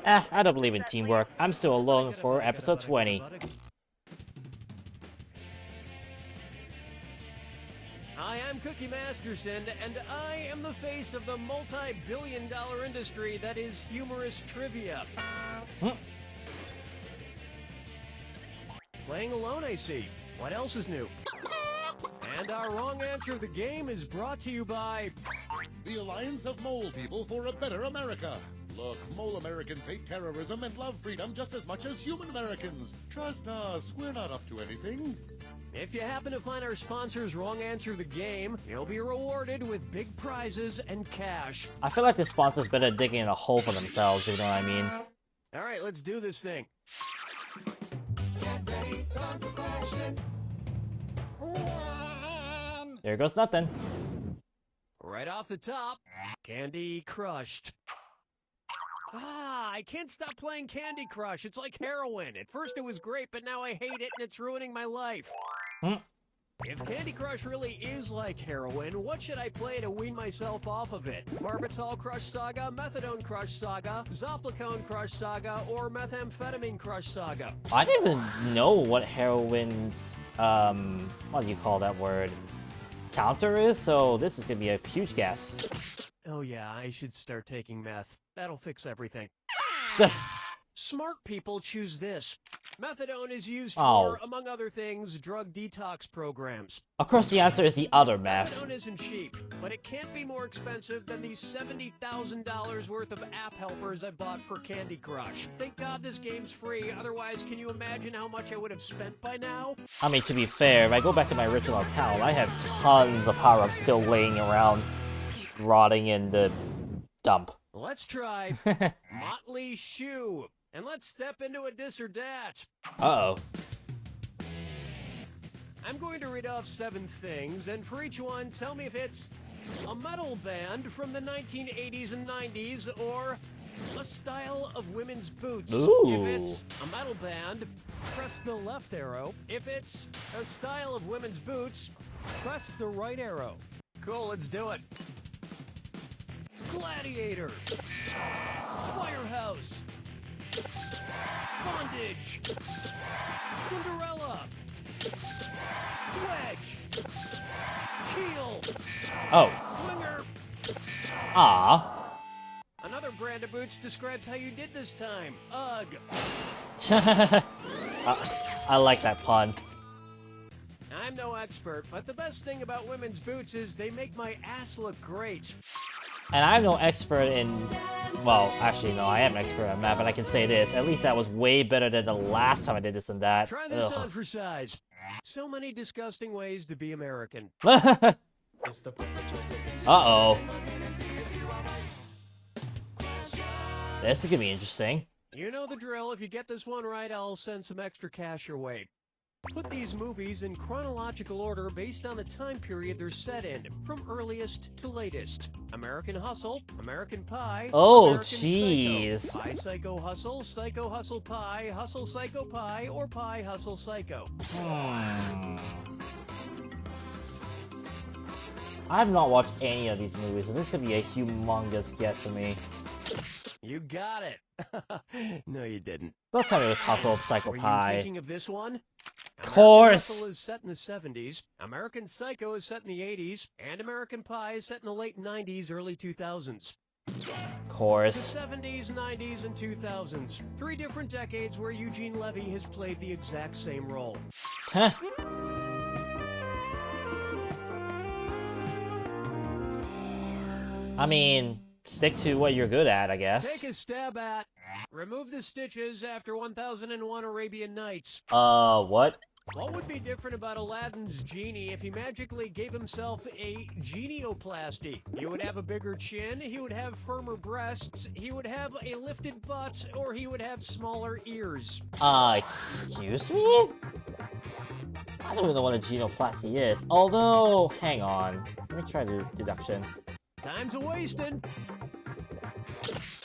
I don't believe in teamwork. I'm still alone for episode 20. Hi, I'm Cookie Masterson, and I am the face of the multi-billion-dollar industry that is humorous trivia. Playing alone, I see. What else is new? And our wrong answer of the game is brought to you by the Alliance of Mole People for a Better America. Look, Mole Americans hate terrorism and love freedom just as much as human Americans. Trust us, we're not up to anything. If you happen to find our sponsor's wrong answer of the game, you'll be rewarded with big prizes and cash. I feel like the sponsor's better digging in a hole for themselves, you know what I mean? Alright, let's do this thing. There goes nothing. Right off the top, Candy Crushed. I can't stop playing Candy Crush. It's like heroin. At first it was great, but now I hate it and it's ruining my life. If Candy Crush really is like heroin, what should I play to wean myself off of it? Barbitol Crush Saga, Methadone Crush Saga, Zoplicone Crush Saga, or Methamphetamine Crush Saga? I didn't even know what heroin's, what do you call that word? Counter is, so this is gonna be a huge guess. Oh yeah, I should start taking meth. That'll fix everything. Smart people choose this. Methadone is used for, among other things, drug detox programs. Of course, the answer is the other meth. Methadone isn't cheap, but it can't be more expensive than these $70,000 worth of app helpers I bought for Candy Crush. Thank God this game's free, otherwise can you imagine how much I would have spent by now? I mean, to be fair, if I go back to my original account, I have tons of power-ups still laying around, rotting in the dump. Let's try Motley Shoe. And let's step into a this or that. Uh-oh. I'm going to read off 7 things, and for each one, tell me if it's a metal band from the 1980s and 90s, or a style of women's boots. Ooh. If it's a metal band, press the left arrow. If it's a style of women's boots, press the right arrow. Cool, let's do it. Gladiator. Firehouse. Bondage. Cinderella. Wedge. Keel. Oh. Winger. Ah. Another brand of boots describes how you did this time. Ugg. I like that pun. I'm no expert, but the best thing about women's boots is they make my ass look great. And I'm no expert in... Well, actually, no, I am an expert on that, but I can say this. At least that was way better than the last time I did this and that. Try this on for size. So many disgusting ways to be American. Uh-oh. This is gonna be interesting. You know the drill. If you get this one right, I'll send some extra cash your way. Put these movies in chronological order based on the time period they're set in, from earliest to latest. American Hustle, American Pie, Oh, American jeez. Psycho, Pie Psycho Hustle Pie, Hustle Psycho Pie, or Pie Hustle Psycho. I have not watched any of these movies, so this could be a humongous guess for me. You got it. No, you didn't. Don't tell me it was Hustle Psycho Were you Pie. thinking of this one? Course. Hustle is set in the 70s, American Psycho is set in the 80s, and American Pie is set in the late 90s, early 2000s. Course. The 70s, 90s, and 2000s. 3 different decades where Eugene Levy has played the exact same role. Huh. I mean, stick to what you're good at, I guess. Take a stab at. Remove the stitches after 1001 Arabian Nights. What? What would be different about Aladdin's genie if he magically gave himself a genioplasty? He would have a bigger chin, he would have firmer breasts, he would have a lifted butt, or he would have smaller ears. Excuse me? I don't even know what a genoplasty is. Although, hang on. Let me try the deduction. Time's a-wasting.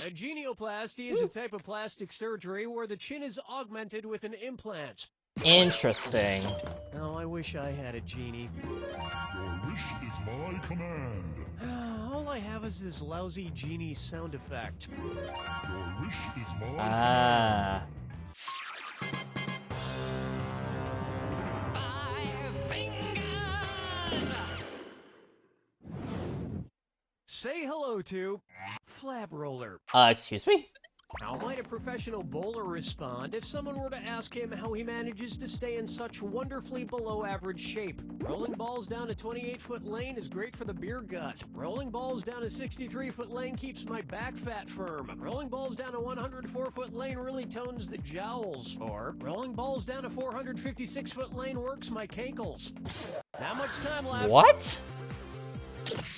A genioplasty is a type of plastic surgery where the chin is augmented with an implant. Interesting. Oh, I wish I had a genie. Your wish is my command. All I I have is this lousy genie sound effect. Your wish is my Ah. Say hello to Flab Roller. Excuse me? How might a professional bowler respond if someone were to ask him how he manages to stay in such wonderfully below average shape? Rolling balls down a 28-foot lane is great for the beer gut. Rolling balls down a 63-foot lane keeps my back fat firm. Rolling balls down a 104-foot lane really tones the jowls. Or, rolling balls down a 456-foot lane works my cankles. Not much time left. What?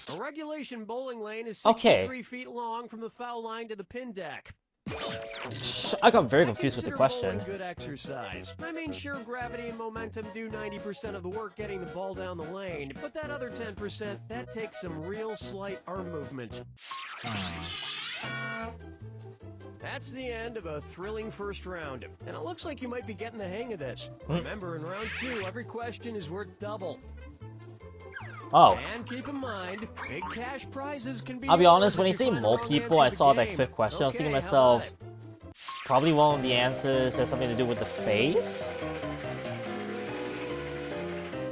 A regulation bowling lane is Okay. 63 feet long from the foul line to the pin deck. I got very confused with the Consider question. bowling good exercise. I mean, sure, gravity and momentum do 90% of the work getting the ball down the lane, but that other 10%, that takes some real slight arm movement. That's the end of a thrilling first round, and it looks like you might be getting the hang of this. Remember, in round 2, every question is worth double. Oh. And keep in mind, big cash prizes can be. I'll be honest, yours when if you say find the mole wrong people, answer I to saw the that game. quick question. I was thinking to Okay, how myself, about probably one of the answers has something to do with the face.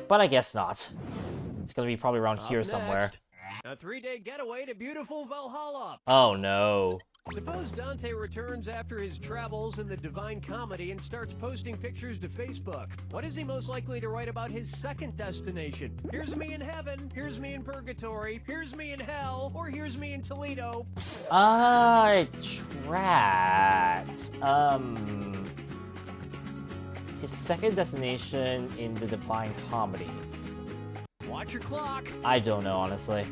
But I guess not. It's gonna be probably around it? here Up somewhere. next, a 3-day getaway to beautiful Valhalla. Oh no. Suppose Dante returns after his travels in the Divine Comedy and starts posting pictures to Facebook. What is he most likely to write about his second destination? Here's me in heaven, here's me in purgatory, here's me in hell, or here's me in Toledo. Trapped. His second destination in the Divine Comedy. Watch your clock. I don't know, honestly.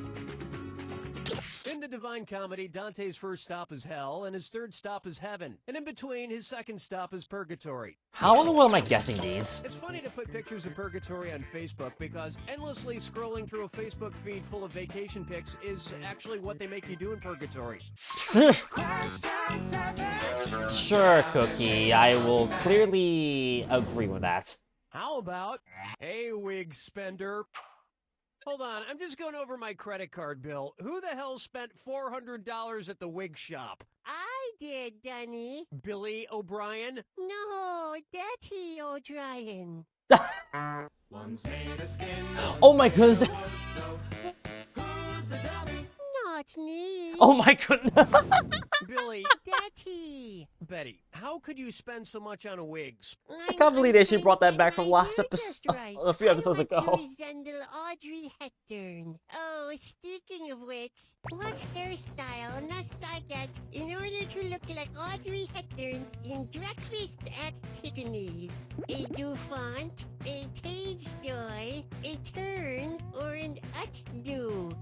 In the Divine Comedy, Dante's first stop is hell, and his third stop is heaven. And in between, his second stop is purgatory. How in the world am I guessing these? It's funny to put pictures of purgatory on Facebook because endlessly scrolling through a Facebook feed full of vacation pics is actually what they make you do in purgatory. Sure, Cookie. I will clearly agree with that. How about, hey, wig spender? Hold on, I'm just going over my credit card bill. Who the hell spent $400 at the wig shop? I did, Dunny. Billy O'Brien? No, Daddy O'Brien. Oh my goodness. Not me. Oh my goodness. Billy, Daddy. Betty, how could you spend so much on wigs? I can't believe they actually brought that back from last episode, a few episodes I ago. want to resemble Audrey Hepburn. Oh, speaking of which, what hairstyle must I get in order to look like Audrey Hepburn in Breakfast at Tiffany's? A Dufont, a Tage Joy, a Turn, or an Utdo?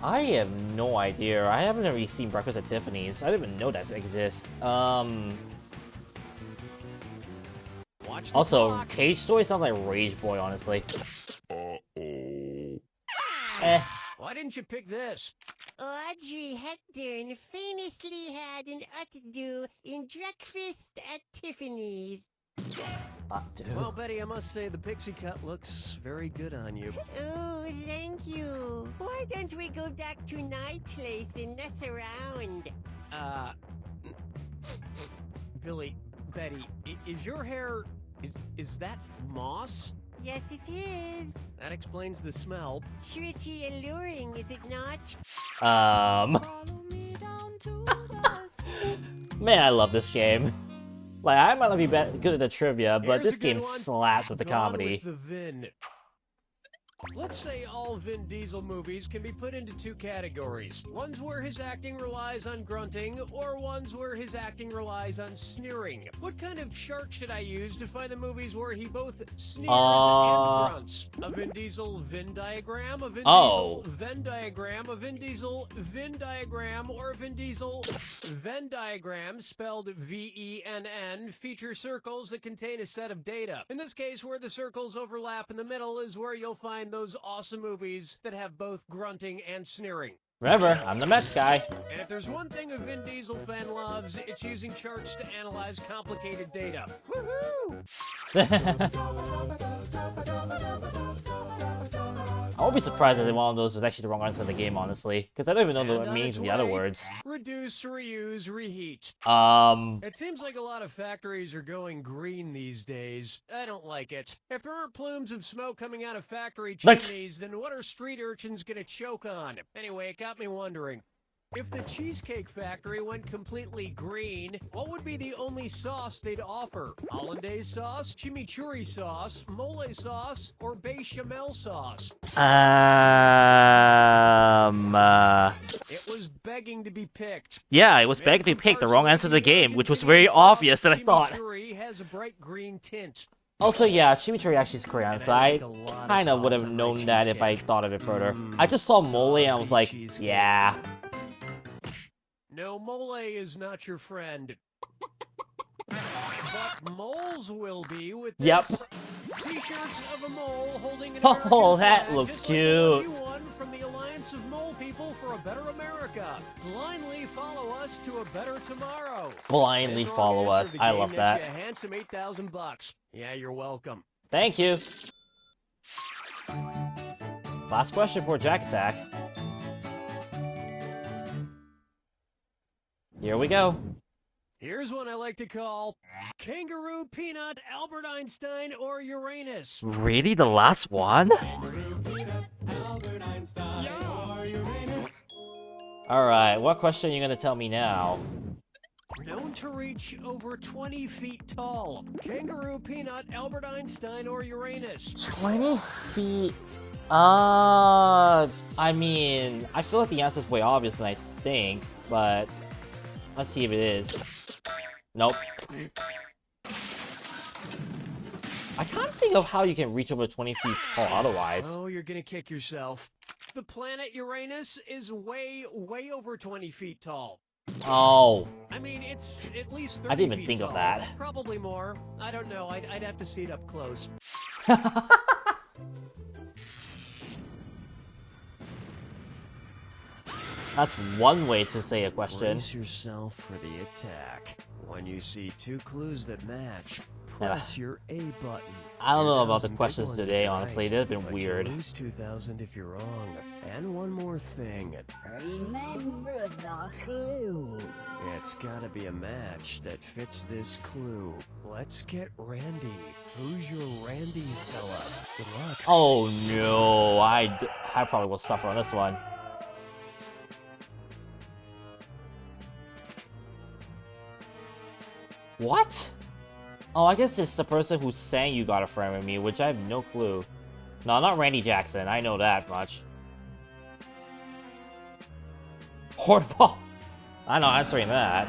I have no idea. I haven't really seen Breakfast at Tiffany's. I didn't even know that exists. Watch the Also, clock. Tage Story sounds like Rage Boy, honestly. Uh-oh. Eh. Why didn't you pick this? Audrey Hepburn famously had an Utdo in Breakfast at Tiffany's. Dude. Well, Betty, I must say the pixie cut looks very good on you. Oh, thank you. Why don't we go back to night place and mess around? Billy, Betty, is your hair... Is that moss? Yes, it is. That explains the smell. Pretty alluring, is it not? Man, I love this game. Like, I might not be good at the trivia, but Here's this a good game one. slaps with the Gone comedy. with the Vin. Let's say all Vin Diesel movies can be put into two categories. Ones where his acting relies on grunting, or ones where his acting relies on sneering. What kind of chart should I use to find the movies where he both sneers and grunts? A Vin Diesel Venn diagram, a Vin Oh. Diesel Venn diagram, a Vin Diesel Venn diagram, or a Vin Diesel Venn diagram, spelled V-E-N-N, feature circles that contain a set of data. In this case, where the circles overlap in the middle is where you'll find those awesome movies that have both grunting and sneering. Remember, I'm the Mets guy. And if there's one thing a Vin Diesel fan loves, it's using charts to analyze complicated data. Woohoo! I won't be surprised if one of those was actually the wrong answer of the game, honestly. Because I don't even know And the on meanings its of the other way, words. Reduce, reuse, reheat. It seems like a lot of factories are going green these days. I don't like it. If there aren't plumes of smoke coming out of factory Look. chimneys, then what are street urchins gonna choke on? Anyway, it got me wondering. If the Cheesecake Factory went completely green, what would be the only sauce they'd offer? Hollandaise sauce, chimichurri sauce, mole sauce, or bechamel sauce? It was begging to be picked. Yeah, it was begging to pick the wrong answer to the game, which was very obvious that I thought. Chimichurri has a bright green tint. Also, yeah, chimichurri actually is Korean, And so I I like a lot of kind of would sauce have on my known that if I cheesecake. thought of it further. I just saw mole and I was like, Saucy cheesecake. yeah. No, mole is not your friend. But moles will be with Yep. this. T-shirts of a mole holding an Oh, American that flag, looks just like the one cute. you won from the Alliance of Mole People for a Better America. Blindly follow us to a better tomorrow. Blindly This follow wrong us. answer to the I game love nets that. you a handsome $8,000. Yeah, you're welcome. Thank you. Last question for Jack Attack. Here we go. Here's one I like to call Kangaroo, Peanut, Albert Einstein, or Uranus. Really, the last one? Alright, what question are you gonna tell me now? Known to reach over 20 feet tall. Kangaroo, Peanut, Albert Einstein, or Uranus. 20 feet. I mean, I feel like the answer's way obvious than I think, but let's see if it is. Nope. I can't think of how you can reach over 20 feet tall otherwise. Oh, you're gonna kick yourself. The planet Uranus is way over 20 feet tall. Oh. I mean, it's at least 30 I didn't even feet think of tall. that. Probably more. I don't know. I'd have to see it up close. That's one way to say a question. Brace yourself for the attack. When you see two clues that match, press your A button. I don't know about the 2,000 questions big ones today, if you're honestly. right, They've been but weird. You lose 2,000 if you're wrong. And one more thing. Remember the clue. It's gotta be a match that fits this clue. Let's get Randy. Who's your Randy fella? Good luck. Oh no, I probably will suffer on this one. What? Oh, I guess it's the person who sang You Got a Friend With Me, which I have no clue. No, not Randy Jackson, I know that much. Hornball. I'm not answering that.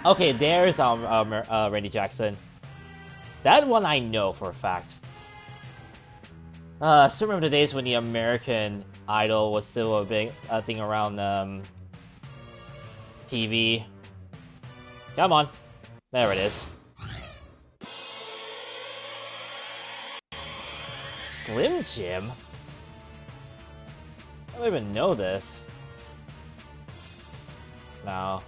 Okay, there's Randy Jackson. That one I know for a fact. Still remember the days when the American Idol was still a big thing around TV. Come on. There it is. Slim Jim? I don't even know this. No.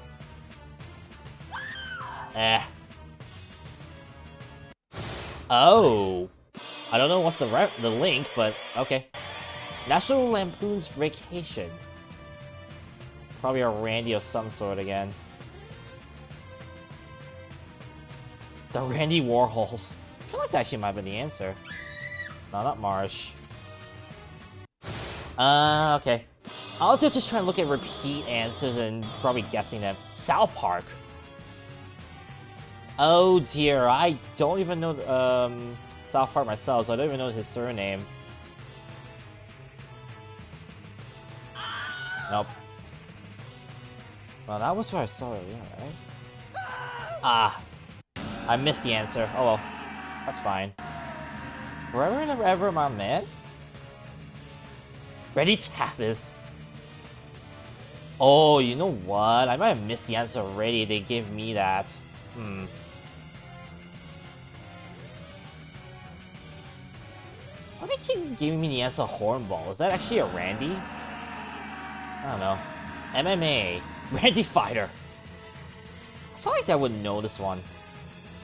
Oh. I don't know what's the link, but okay. National Lampoon's Vacation. Probably a Randy of some sort again. The Randy Warhols. I feel like that actually might be the answer. No, not Marsh. Okay. I'll also just try and look at repeat answers and probably guessing them. South Park. Oh dear, I don't even know South Park myself, so I don't even know his surname. Nope. Well, that was where I saw it, yeah, right? Ah. I missed the answer. Oh well. That's fine. Forever and ever, my man? Ready Tapas. Oh, you know what? I might have missed the answer already. They gave me that. Why do they keep giving me the answer Hornball? Is that actually a Randy? I don't know. MMA. Randy Fighter. I feel like I would know this one.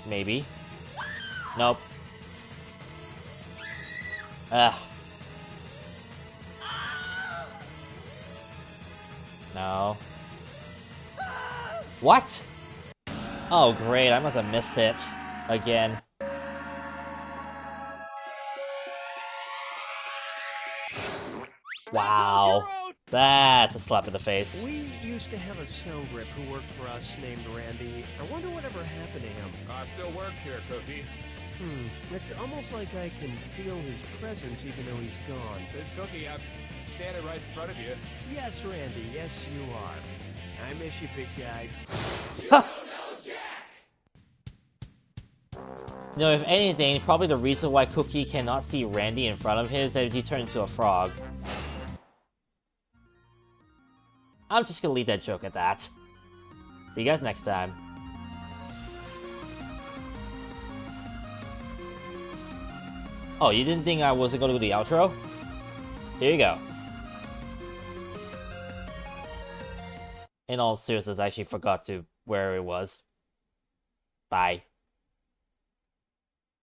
Maybe. Nope. Ugh. No. What? Oh, great. I must have missed it. Again. Wow. That's a slap in the face. We used to have a sound rep who worked for us named Randy. I wonder whatever happened to him. Still work here, Cookie. It's almost like I can feel his presence even though he's gone. Cookie, I'm standing right in front of you. Yes, Randy, yes you are. I miss you, big guy. You know, if anything, probably the reason why Cookie cannot see Randy in front of him is that he turned into a frog. I'm just gonna leave that joke at that. See you guys next time. Oh, you didn't think I wasn't gonna do the outro? Here you go. In all seriousness, I actually forgot to where it was. Bye.